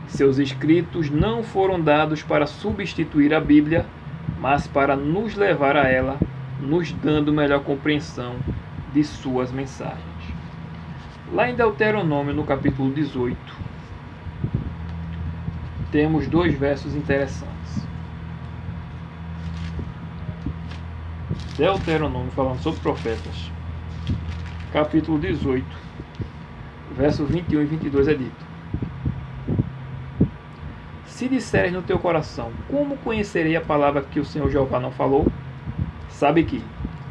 Seus escritos não foram dados para substituir a Bíblia, mas para nos levar a ela, nos dando melhor compreensão de suas mensagens. Lá em Deuteronômio, no capítulo 18, temos 2 versos interessantes. Deuteronômio, falando sobre profetas, capítulo 18, verso 21 e 22 é dito: se disseres no teu coração, como conhecerei a palavra que o Senhor Jeová não falou? Sabe que,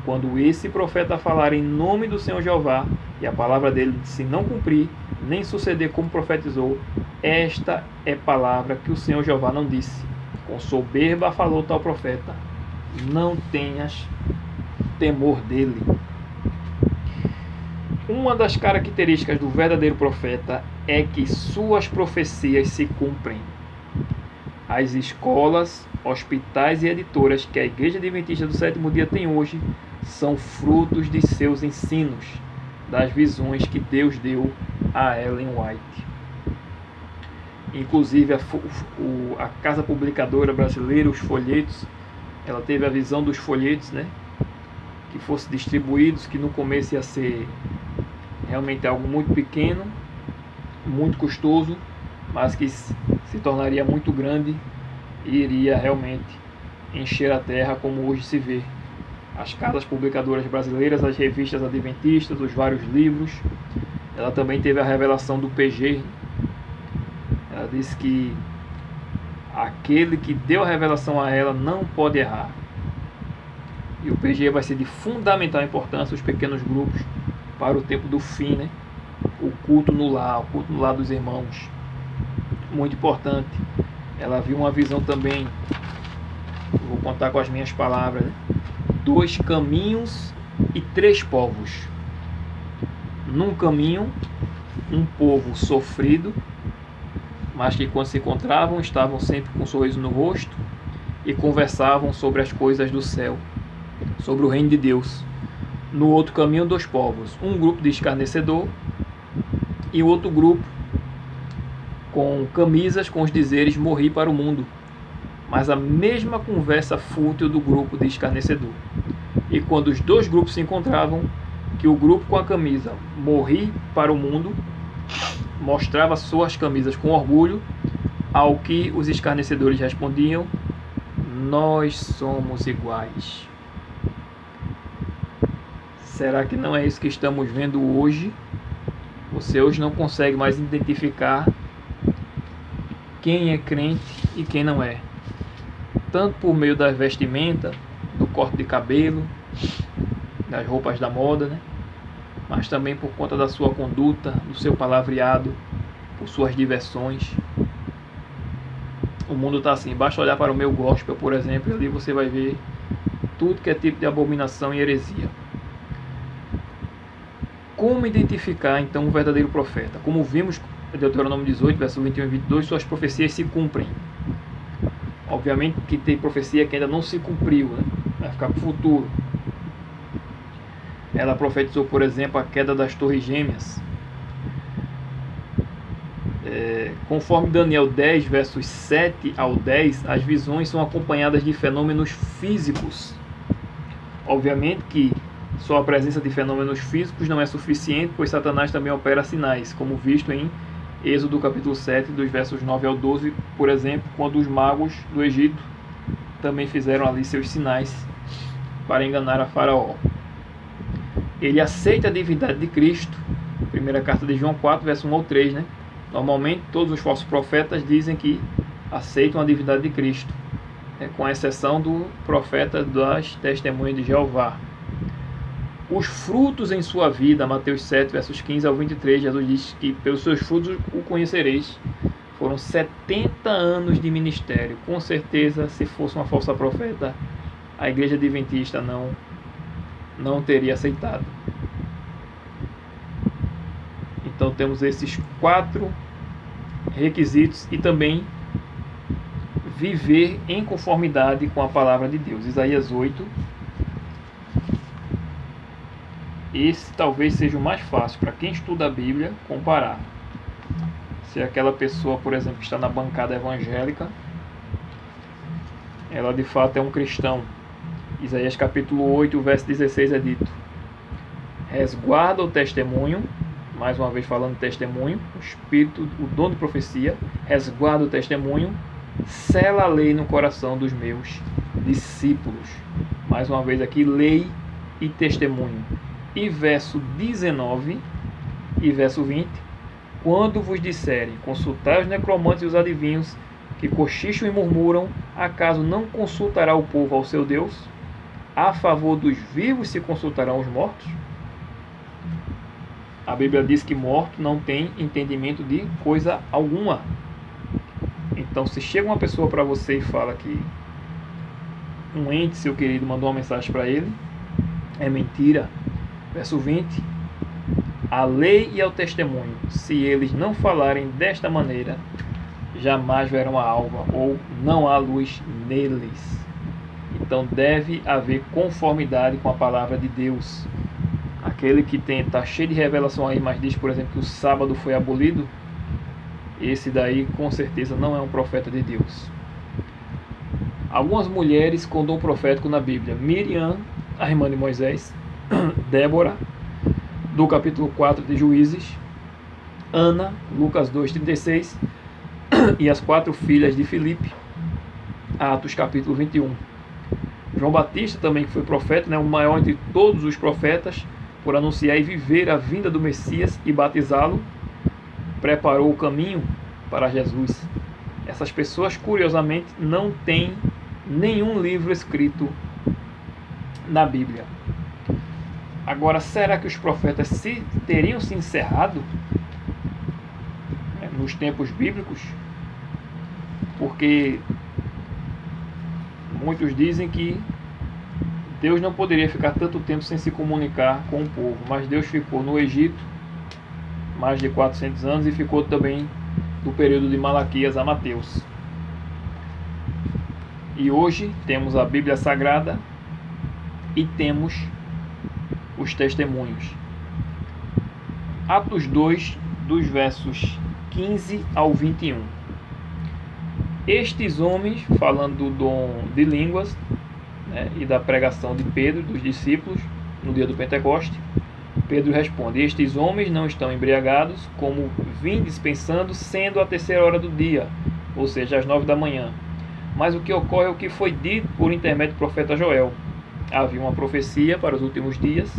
quando esse profeta falar em nome do Senhor Jeová, e a palavra dele se não cumprir, nem suceder como profetizou, esta é palavra que o Senhor Jeová não disse. Com soberba falou tal profeta, não tenhas temor dele. Uma das características do verdadeiro profeta é que suas profecias se cumprem. As escolas, hospitais e editoras que a Igreja Adventista do Sétimo Dia tem hoje são frutos de seus ensinos, das visões que Deus deu a Ellen White. Inclusive a Casa Publicadora Brasileira, os folhetos, ela teve a visão dos folhetos, que fossem distribuídos, que no começo ia ser realmente algo muito pequeno, muito custoso, mas que se tornaria muito grande e iria realmente encher a terra, como hoje se vê. As casas publicadoras brasileiras, as revistas adventistas, os vários livros. Ela também teve a revelação do PG. Ela disse que aquele que deu a revelação a ela não pode errar. E o PG vai ser de fundamental importância, os pequenos grupos, para o tempo do fim, o culto no lar dos irmãos. Muito importante. Ela viu uma visão também, vou contar com as minhas palavras, 2 caminhos e 3 povos. Num caminho, um povo sofrido, mas que quando se encontravam estavam sempre com um sorriso no rosto e conversavam sobre as coisas do céu, sobre o reino de Deus. No outro caminho, 2 povos, um grupo de escarnecedor e outro grupo com camisas com os dizeres morri para o mundo, mas a mesma conversa fútil do grupo de escarnecedor. E quando os dois grupos se encontravam, que o grupo com a camisa morri para o mundo mostrava suas camisas com orgulho, ao que os escarnecedores respondiam: nós somos iguais. Será que não é isso que estamos vendo hoje? Você hoje não consegue mais identificar quem é crente e quem não é, tanto por meio da vestimenta, do corte de cabelo, das roupas da moda, né? Mas também por conta da sua conduta, do seu palavreado, por suas diversões. O mundo está assim, basta olhar para o meu gospel, por exemplo, e ali você vai ver tudo que é tipo de abominação e heresia. Como identificar então um verdadeiro profeta? Como vimos em Deuteronômio 18, verso 21 e 22, suas profecias se cumprem. Obviamente que tem profecia que ainda não se cumpriu, né? Vai ficar para o futuro. Ela profetizou, por exemplo, a queda das torres gêmeas. Conforme Daniel 10, versos 7 ao 10, as visões são acompanhadas de fenômenos físicos. Obviamente que só a presença de fenômenos físicos não é suficiente, pois Satanás também opera sinais, como visto em Êxodo capítulo 7, dos versos 9 ao 12, por exemplo, quando os magos do Egito também fizeram ali seus sinais para enganar a Faraó. Ele aceita a divindade de Cristo, primeira carta de João 4, verso 1 ao 3, né? Normalmente, todos os falsos profetas dizem que aceitam a divindade de Cristo, com exceção do profeta das testemunhas de Jeová. Os frutos em sua vida, Mateus 7, versos 15 ao 23, Jesus diz que pelos seus frutos o conhecereis. Foram 70 anos de ministério. Com certeza, se fosse uma falsa profeta, a igreja adventista não teria aceitado. Então temos esses 4 requisitos e também viver em conformidade com a palavra de Deus. Isaías 8. Esse talvez seja o mais fácil para quem estuda a Bíblia comparar. Se aquela pessoa, por exemplo, que está na bancada evangélica, ela de fato é um cristão. Isaías capítulo 8, verso 16 é dito: resguarda o testemunho, mais uma vez falando testemunho, o espírito, o dom de profecia, resguarda o testemunho, sela a lei no coração dos meus discípulos. Mais uma vez aqui, lei e testemunho. E verso 19 e verso 20: quando vos disserem, consultai os necromantes e os adivinhos, que cochicham e murmuram, acaso não consultará o povo ao seu Deus? A favor dos vivos se consultarão os mortos? A Bíblia diz que morto não tem entendimento de coisa alguma. Então, se chega uma pessoa para você e fala que um ente, seu querido, mandou uma mensagem para ele, é mentira. Verso 20: a lei e ao testemunho, se eles não falarem desta maneira, jamais verão a alva, ou não há luz neles. Então deve haver conformidade com a palavra de Deus. Aquele que está cheio de revelação aí, mas diz, por exemplo, que o sábado foi abolido, esse daí com certeza não é um profeta de Deus. Algumas mulheres com dom profético na Bíblia: Miriam, a irmã de Moisés; Débora, do capítulo 4 de Juízes; Ana, Lucas 2,36; e as 4 filhas de Filipe, Atos capítulo 21. João Batista também, que foi profeta, né, o maior entre todos os profetas, por anunciar e viver a vinda do Messias e batizá-lo, preparou o caminho para Jesus. Essas pessoas, curiosamente, não têm nenhum livro escrito na Bíblia. Agora, será que os profetas teriam se encerrado nos tempos bíblicos? Porque muitos dizem que Deus não poderia ficar tanto tempo sem se comunicar com o povo, mas Deus ficou no Egito mais de 400 anos e ficou também do período de Malaquias a Mateus. E hoje temos a Bíblia Sagrada e temos os testemunhos. Atos 2, dos versos 15 ao 21. Estes homens, falando do dom de línguas, né, e da pregação de Pedro, dos discípulos, no dia do Pentecoste, Pedro responde: estes homens não estão embriagados, como vim dispensando, sendo a 3ª hora do dia, ou seja, às 9 da manhã. Mas o que ocorre é o que foi dito por intermédio do profeta Joel. Havia uma profecia para os últimos dias,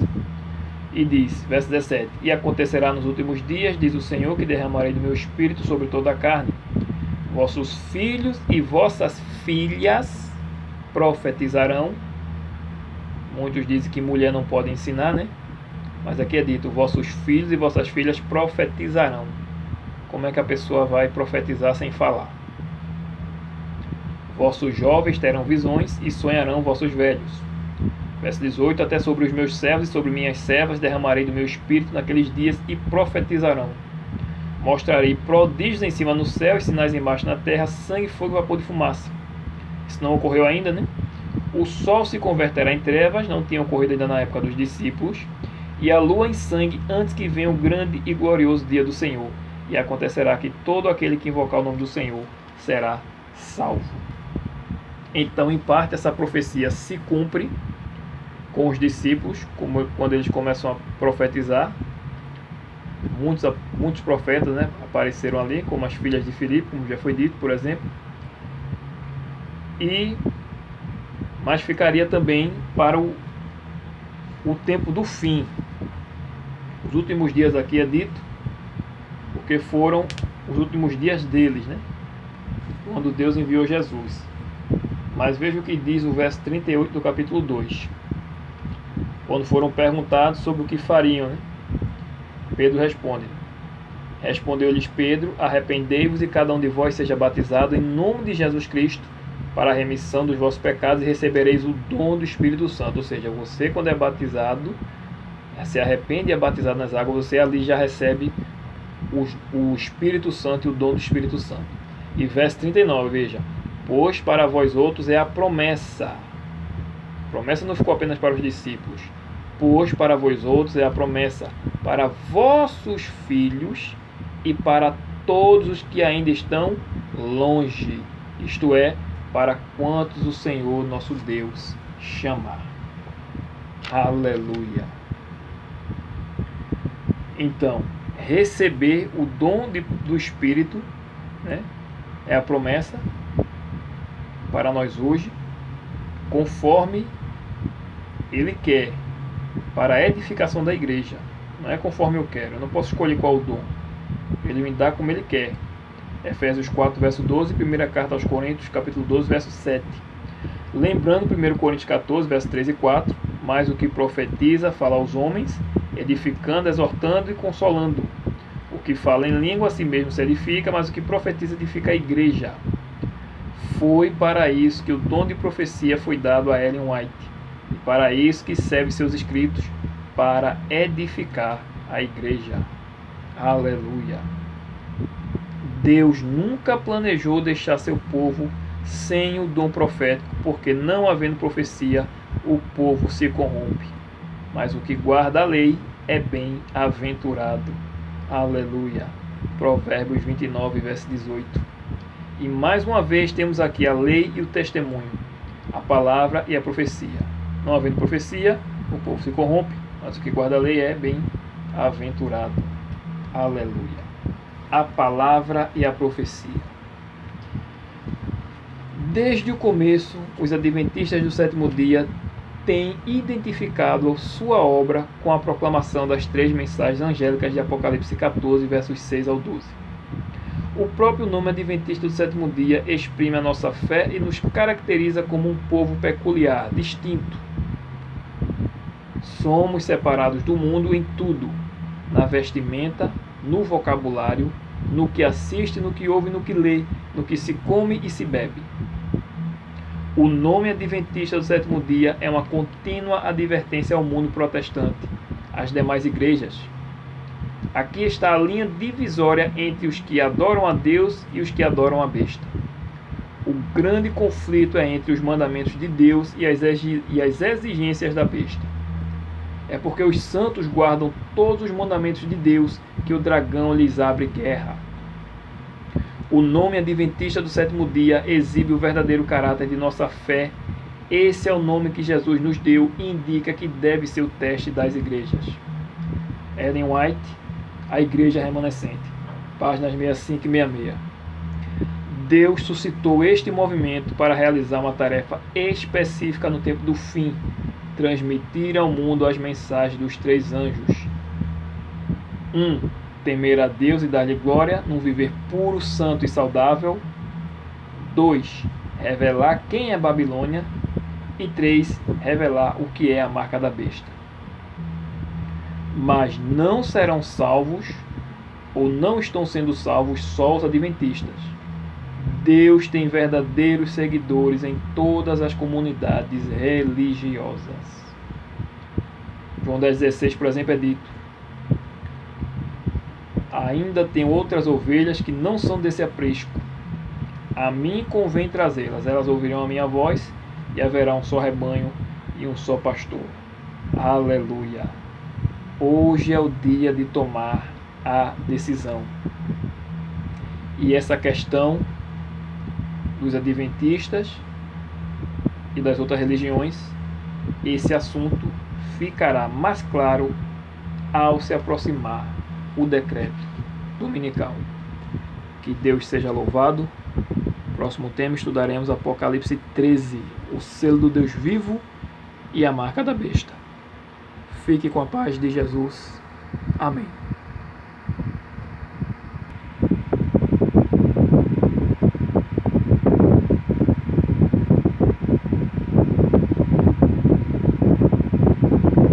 e diz, verso 17: e acontecerá nos últimos dias, diz o Senhor, que derramarei do meu espírito sobre toda a carne. Vossos filhos e vossas filhas profetizarão. Muitos dizem que mulher não pode ensinar, né? Mas aqui é dito, vossos filhos e vossas filhas profetizarão. Como é que a pessoa vai profetizar sem falar? Vossos jovens terão visões e sonharão vossos velhos. Verso 18, até sobre os meus servos e sobre minhas servas derramarei do meu espírito naqueles dias e profetizarão. Mostrarei prodígios em cima no céu e sinais embaixo na terra, sangue, fogo e vapor de fumaça. Isso não ocorreu ainda, né? O sol se converterá em trevas, não tinha ocorrido ainda na época dos discípulos, e a lua em sangue antes que venha o grande e glorioso dia do Senhor. E acontecerá que todo aquele que invocar o nome do Senhor será salvo. Então, em parte, essa profecia se cumpre com os discípulos, como quando eles começam a profetizar. Muitos profetas, né, apareceram ali, como as filhas de Filipe, como já foi dito, por exemplo. Mas ficaria também para o tempo do fim. Os últimos dias aqui é dito, porque foram os últimos dias deles, né, quando Deus enviou Jesus. Mas veja o que diz o verso 38 do capítulo 2. Quando foram perguntados sobre o que fariam, né? Pedro responde. Respondeu-lhes Pedro: arrependei-vos e cada um de vós seja batizado em nome de Jesus Cristo para a remissão dos vossos pecados e recebereis o dom do Espírito Santo. Ou seja, você quando é batizado, se arrepende e é batizado nas águas, você ali já recebe o Espírito Santo e o dom do Espírito Santo. E verso 39, veja: pois para vós outros é a promessa. A promessa não ficou apenas para os discípulos. Pois para vós outros é a promessa, para vossos filhos e para todos os que ainda estão longe, isto é, para quantos o Senhor nosso Deus chamar. Aleluia! Então, receber o dom do Espírito, né, é a promessa para nós hoje, conforme Ele quer, para a edificação da igreja. Não é conforme eu quero, eu não posso escolher qual o dom. Ele me dá como Ele quer. Efésios 4, verso 12, primeira carta aos Coríntios, capítulo 12, verso 7. Lembrando 1 Coríntios 14, verso 3 e 4, mas o que profetiza fala aos homens, edificando, exortando e consolando. O que fala em língua a si mesmo se edifica, mas o que profetiza edifica a igreja. Foi para isso que o dom de profecia foi dado a Ellen White, e para isso que serve seus escritos, para edificar a igreja. Aleluia! Deus nunca planejou deixar seu povo sem o dom profético, porque não havendo profecia, o povo se corrompe. Mas o que guarda a lei é bem-aventurado. Aleluia! Provérbios 29, verso 18. E mais uma vez temos aqui a lei e o testemunho, a palavra e a profecia. Não havendo profecia, o povo se corrompe, mas o que guarda a lei é bem-aventurado. Aleluia! A palavra e a profecia. Desde o começo, os adventistas do sétimo dia têm identificado sua obra com a proclamação das 3 mensagens angélicas de Apocalipse 14, versos 6 ao 12. O próprio nome adventista do sétimo dia exprime a nossa fé e nos caracteriza como um povo peculiar, distinto. Somos separados do mundo em tudo, na vestimenta, no vocabulário, no que assiste, no que ouve, no que lê, no que se come e se bebe. O nome adventista do sétimo dia é uma contínua advertência ao mundo protestante, às demais igrejas. Aqui está a linha divisória entre os que adoram a Deus e os que adoram a besta. O grande conflito é entre os mandamentos de Deus e as exigências da besta. É porque os santos guardam todos os mandamentos de Deus que o dragão lhes abre guerra. O nome adventista do sétimo dia exibe o verdadeiro caráter de nossa fé. Esse é o nome que Jesus nos deu e indica que deve ser o teste das igrejas. Ellen White, A Igreja Remanescente, páginas 65 e 66. Deus suscitou este movimento para realizar uma tarefa específica no tempo do fim: transmitir ao mundo as mensagens dos 3 anjos. 1. Temer a Deus e dar-lhe glória, num viver puro, santo e saudável. 2. Revelar quem é Babilônia. E 3. Revelar o que é a marca da besta. Mas não serão salvos, ou não estão sendo salvos, só os adventistas. Deus tem verdadeiros seguidores em todas as comunidades religiosas. João 10,16, por exemplo, é dito: ainda tem outras ovelhas que não são desse aprisco. A mim convém trazê-las. Elas ouvirão a minha voz, e haverá um só rebanho e um só pastor. Aleluia! Hoje é o dia de tomar a decisão. E essa questão dos adventistas e das outras religiões, esse assunto ficará mais claro ao se aproximar o decreto dominical. Que Deus seja louvado. Próximo tema estudaremos Apocalipse 13, o selo do Deus vivo e a marca da besta. Fique com a paz de Jesus. Amém.